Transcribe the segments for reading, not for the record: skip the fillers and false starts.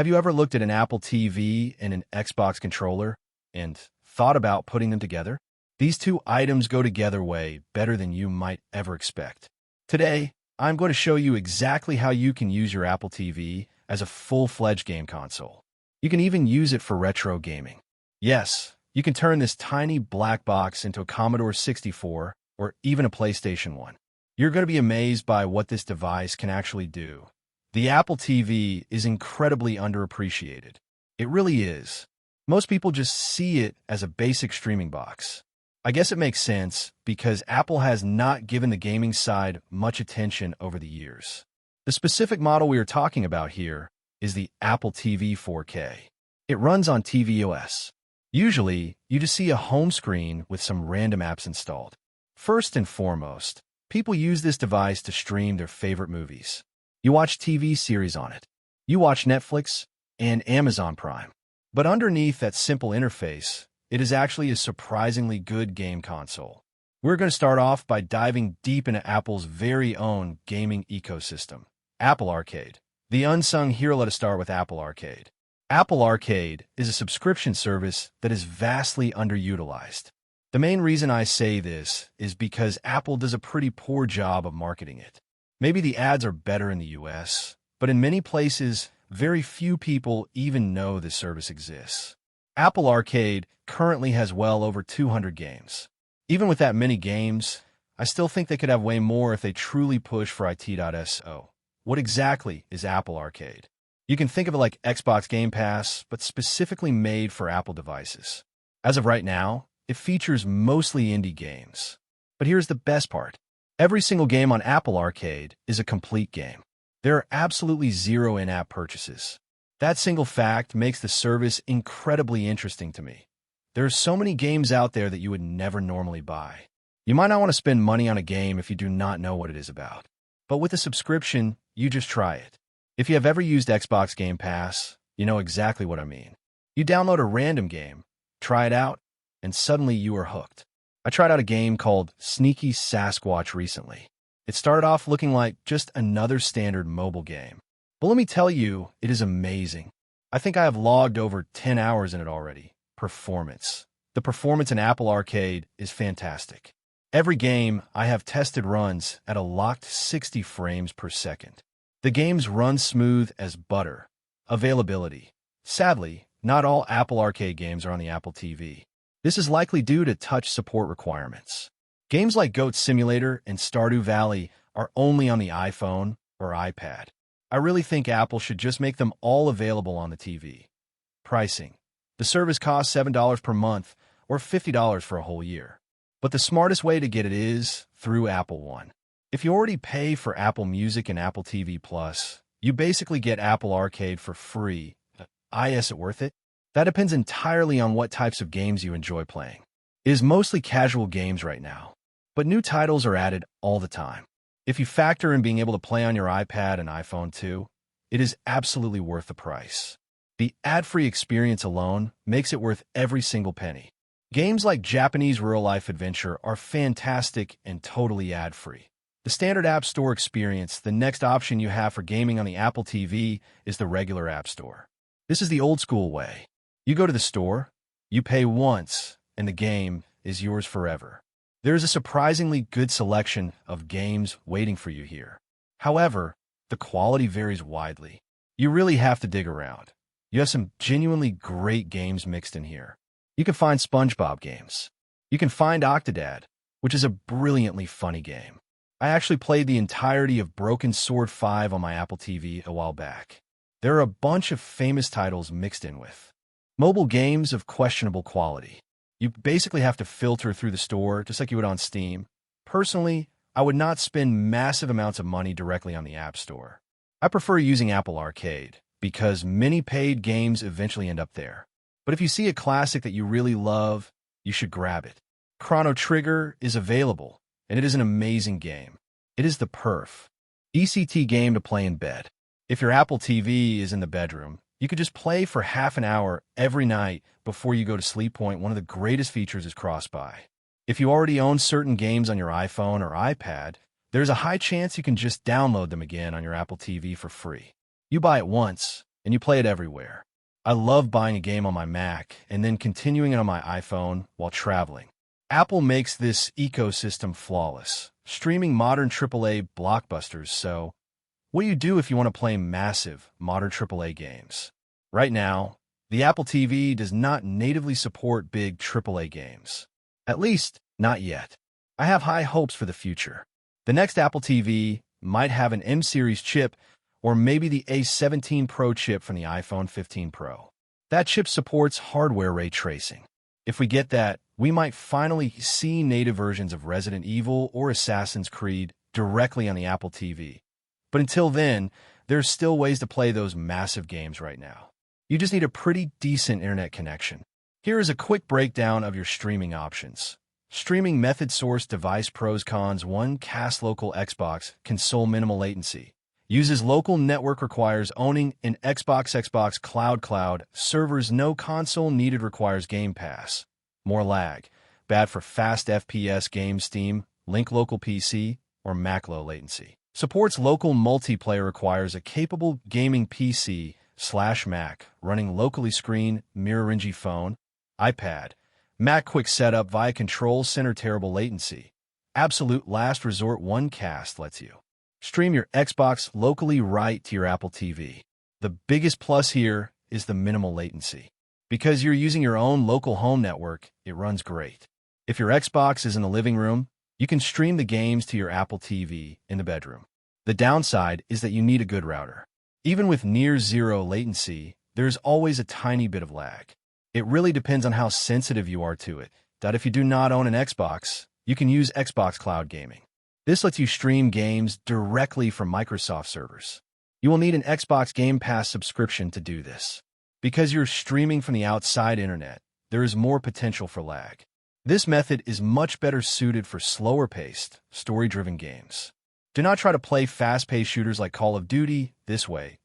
Have you ever looked at an Apple TV and an Xbox controller and thought about putting them together? These two items go together way better than you might ever expect. Today, I'm going to show you exactly how you can use your Apple TV as a full-fledged game console. You can even use it for retro gaming. Yes, you can turn this tiny black box into a Commodore 64 or even a PlayStation 1. You're going to be amazed by what this device can actually do. The Apple TV is incredibly underappreciated. It really is. Most people just see it as a basic streaming box. I guess it makes sense because Apple has not given the gaming side much attention over the years. The specific model we are talking about here is the Apple TV 4K. It runs on tvOS. Usually, you just see a home screen with some random apps installed. First and foremost, people use this device to stream their favorite movies. You watch TV series on it. You watch Netflix and Amazon Prime. But underneath that simple interface, it is actually a surprisingly good game console. We're going to start off by diving deep into Apple's very own gaming ecosystem, Apple Arcade. The unsung hero. Let us start with Apple Arcade. Apple Arcade is a subscription service that is vastly underutilized. The main reason I say this is because Apple does a pretty poor job of marketing it. Maybe the ads are better in the US, but in many places, very few people even know this service exists. Apple Arcade currently has well over 200 games. Even with that many games, I still think they could have way more if they truly push for it.so. What exactly is Apple Arcade? You can think of it like Xbox Game Pass, but specifically made for Apple devices. As of right now, it features mostly indie games. But here's the best part. Every single game on Apple Arcade is a complete game. There are absolutely zero in-app purchases. That single fact makes the service incredibly interesting to me. There are so many games out there that you would never normally buy. You might not want to spend money on a game if you do not know what it is about. But with a subscription, you just try it. If you have ever used Xbox Game Pass, you know exactly what I mean. You download a random game, try it out, and suddenly you are hooked. I tried out a game called Sneaky Sasquatch recently. It started off looking like just another standard mobile game. But let me tell you, it is amazing. I think I have logged over 10 hours in it already. Performance. The performance in Apple Arcade is fantastic. Every game I have tested runs at a locked 60 frames per second. The games run smooth as butter. Availability. Sadly, not all Apple Arcade games are on the Apple TV. This is likely due to touch support requirements. Games like Goat Simulator and Stardew Valley are only on the iPhone or iPad. I really think Apple should just make them all available on the TV. Pricing. The service costs $7 per month or $50 for a whole year. But the smartest way to get it is through Apple One. If you already pay for Apple Music and Apple TV Plus, you basically get Apple Arcade for free. Is it worth it? That depends entirely on what types of games you enjoy playing. It is mostly casual games right now, but new titles are added all the time. If you factor in being able to play on your iPad and iPhone too, it is absolutely worth the price. The ad-free experience alone makes it worth every single penny. Games like Japanese real-life adventure are fantastic and totally ad-free. The standard App Store experience, the next option you have for gaming on the Apple TV, is the regular App Store. This is the old-school way. You go to the store, you pay once, and the game is yours forever. There is a surprisingly good selection of games waiting for you here. However, the quality varies widely. You really have to dig around. You have some genuinely great games mixed in here. You can find SpongeBob games. You can find Octodad, which is a brilliantly funny game. I actually played the entirety of Broken Sword 5 on my Apple TV a while back. There are a bunch of famous titles mixed in with mobile games of questionable quality. You basically have to filter through the store, just like you would on Steam. Personally, I would not spend massive amounts of money directly on the App Store. I prefer using Apple Arcade, because many paid games eventually end up there. But if you see a classic that you really love, you should grab it. Chrono Trigger is available, and it is an amazing game. It is the ECT game to play in bed. If your Apple TV is in the bedroom, you could just play for half an hour every night before you go to sleep. One of the greatest features is cross-buy. If you already own certain games on your iPhone or iPad, there's a high chance you can just download them again on your Apple TV for free. You buy it once, and you play it everywhere. I love buying a game on my Mac and then continuing it on my iPhone while traveling. Apple makes this ecosystem flawless, streaming modern AAA blockbusters. So, what do you do if you want to play massive, modern AAA games? Right now, the Apple TV does not natively support big AAA games. At least, not yet. I have high hopes for the future. The next Apple TV might have an M-series chip or maybe the A17 Pro chip from the iPhone 15 Pro. That chip supports hardware ray tracing. If we get that, we might finally see native versions of Resident Evil or Assassin's Creed directly on the Apple TV. But until then, there's still ways to play those massive games right now. You just need a pretty decent internet connection. Here is a quick breakdown of your streaming options. Streaming method: source device pros cons. 1. Cast local Xbox console minimal latency. Uses local network, requires owning an Xbox cloud servers. No console needed, requires Game Pass. More lag. Bad for fast FPS games. Steam, link local PC or Mac. Low latency. Supports local multiplayer, requires a capable gaming PC/Mac running locally. Screen mirror phone, iPad, Mac. Quick setup via control center. Terrible latency. Absolute last resort. 1. Cast lets you stream your Xbox locally right to your Apple TV. The biggest plus here is the minimal latency. Because you're using your own local home network, it runs great. If your Xbox is in the living room, you can stream the games to your Apple TV in the bedroom. The downside is that you need a good router. Even with near zero latency, there's always a tiny bit of lag. It really depends on how sensitive you are to it. If you do not own an Xbox, you can use Xbox Cloud Gaming. This lets you stream games directly from Microsoft servers. You will need an Xbox Game Pass subscription to do this. Because you're streaming from the outside internet, there is more potential for lag. This method is much better suited for slower-paced, story-driven games. Do not try to play fast-paced shooters like Call of Duty this way.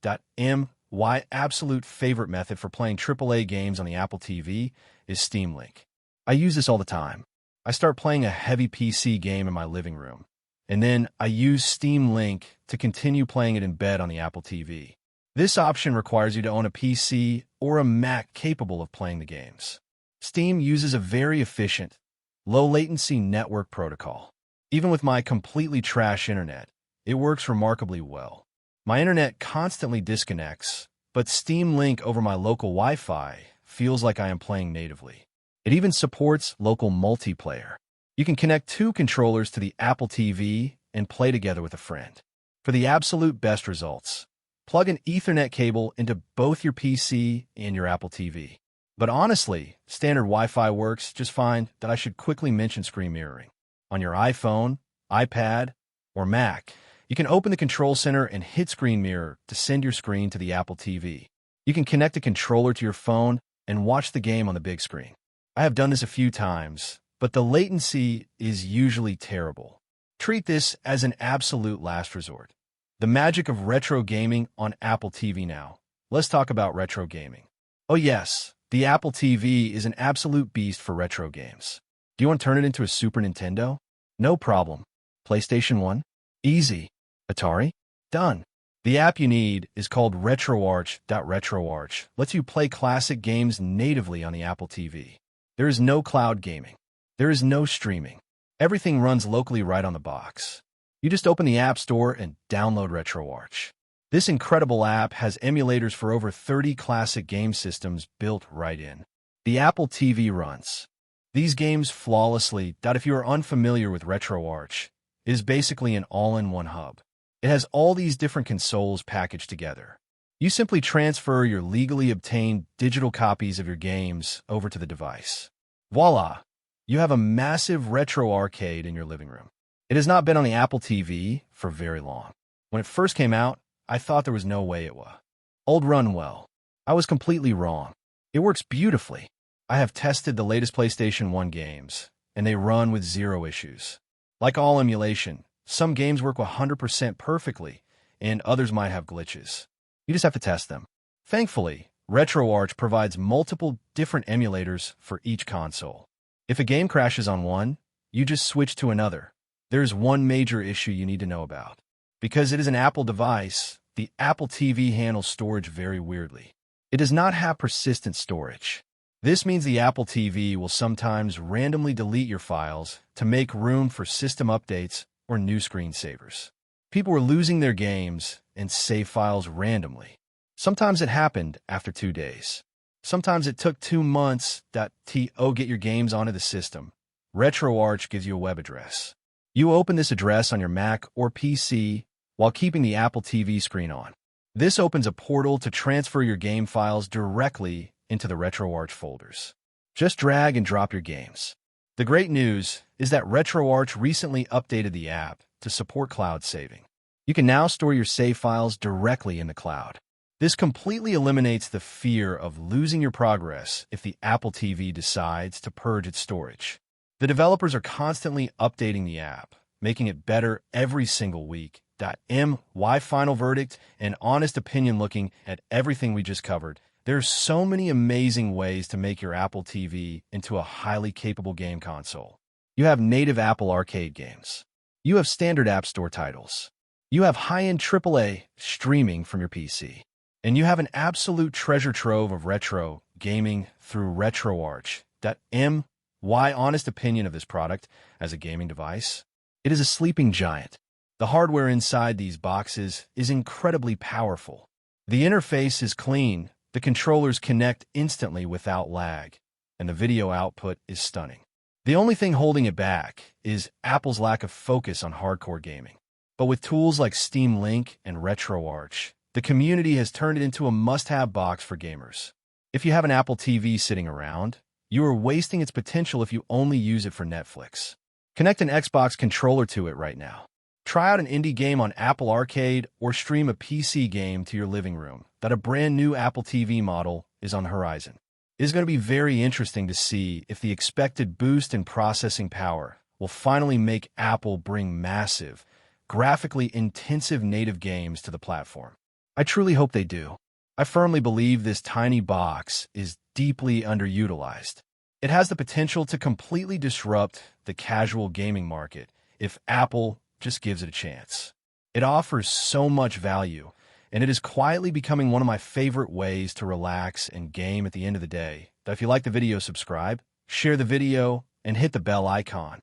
My absolute favorite method for playing AAA games on the Apple TV is Steam Link. I use this all the time. I start playing a heavy PC game in my living room, and then I use Steam Link to continue playing it in bed on the Apple TV. This option requires you to own a PC or a Mac capable of playing the games. Steam uses a very efficient, low-latency network protocol. Even with my completely trash internet, it works remarkably well. My internet constantly disconnects, but Steam Link over my local Wi-Fi feels like I am playing natively. It even supports local multiplayer. You can connect 2 controllers to the Apple TV and play together with a friend. For the absolute best results, plug an Ethernet cable into both your PC and your Apple TV. But honestly, standard Wi-Fi works just fine. I should quickly mention screen mirroring. On your iPhone, iPad, or Mac, you can open the control center and hit screen mirror to send your screen to the Apple TV. You can connect a controller to your phone and watch the game on the big screen. I have done this a few times, but the latency is usually terrible. Treat this as an absolute last resort. The magic of retro gaming on Apple TV now. Let's talk about retro gaming. Oh yes, the Apple TV is an absolute beast for retro games. Do you want to turn it into a Super Nintendo? No problem. PlayStation 1? Easy. Atari? Done. The app you need is called RetroArch. RetroArch lets you play classic games natively on the Apple TV. There is no cloud gaming. There is no streaming. Everything runs locally right on the box. You just open the App Store and download RetroArch. This incredible app has emulators for over 30 classic game systems built right in. The Apple TV runs these games flawlessly. If you are unfamiliar with RetroArch, it is basically an all-in-one hub. It has all these different consoles packaged together. You simply transfer your legally obtained digital copies of your games over to the device. Voila! You have a massive retro arcade in your living room. It has not been on the Apple TV for very long. When it first came out, I thought there was no way it would run well. I was completely wrong. It works beautifully. I have tested the latest PlayStation 1 games, and they run with zero issues. Like all emulation, some games work 100% perfectly, and others might have glitches. You just have to test them. Thankfully, RetroArch provides multiple different emulators for each console. If a game crashes on one, you just switch to another. There's one major issue you need to know about. Because it is an Apple device, the Apple TV handles storage very weirdly. It does not have persistent storage. This means the Apple TV will sometimes randomly delete your files to make room for system updates or new screensavers. People were losing their games and save files randomly. Sometimes it happened after 2 days. Sometimes it took 2 months to get your games onto the system. RetroArch gives you a web address. You open this address on your Mac or PC while keeping the Apple TV screen on. This opens a portal to transfer your game files directly into the RetroArch folders. Just drag and drop your games. The great news is that RetroArch recently updated the app to support cloud saving. You can now store your save files directly in the cloud. This completely eliminates the fear of losing your progress if the Apple TV decides to purge its storage. The developers are constantly updating the app, making it better every single week. My final verdict and honest opinion looking at everything we just covered. There are so many amazing ways to make your Apple TV into a highly capable game console. You have native Apple Arcade games. You have standard App Store titles. You have high-end AAA streaming from your PC. And you have an absolute treasure trove of retro gaming through RetroArch. My honest opinion of this product as a gaming device, it is a sleeping giant. The hardware inside these boxes is incredibly powerful. The interface is clean, the controllers connect instantly without lag, and the video output is stunning. The only thing holding it back is Apple's lack of focus on hardcore gaming. But with tools like Steam Link and RetroArch, the community has turned it into a must-have box for gamers. If you have an Apple TV sitting around, you are wasting its potential if you only use it for Netflix. Connect an Xbox controller to it right now. Try out an indie game on Apple Arcade or stream a PC game to your living room. That a brand new Apple TV model is on the horizon. It is going to be very interesting to see if the expected boost in processing power will finally make Apple bring massive, graphically intensive native games to the platform. I truly hope they do. I firmly believe this tiny box is deeply underutilized. It has the potential to completely disrupt the casual gaming market if Apple just gives it a chance. It offers so much value, and it is quietly becoming one of my favorite ways to relax and game at the end of the day. If you like the video, subscribe, share the video, and hit the bell icon.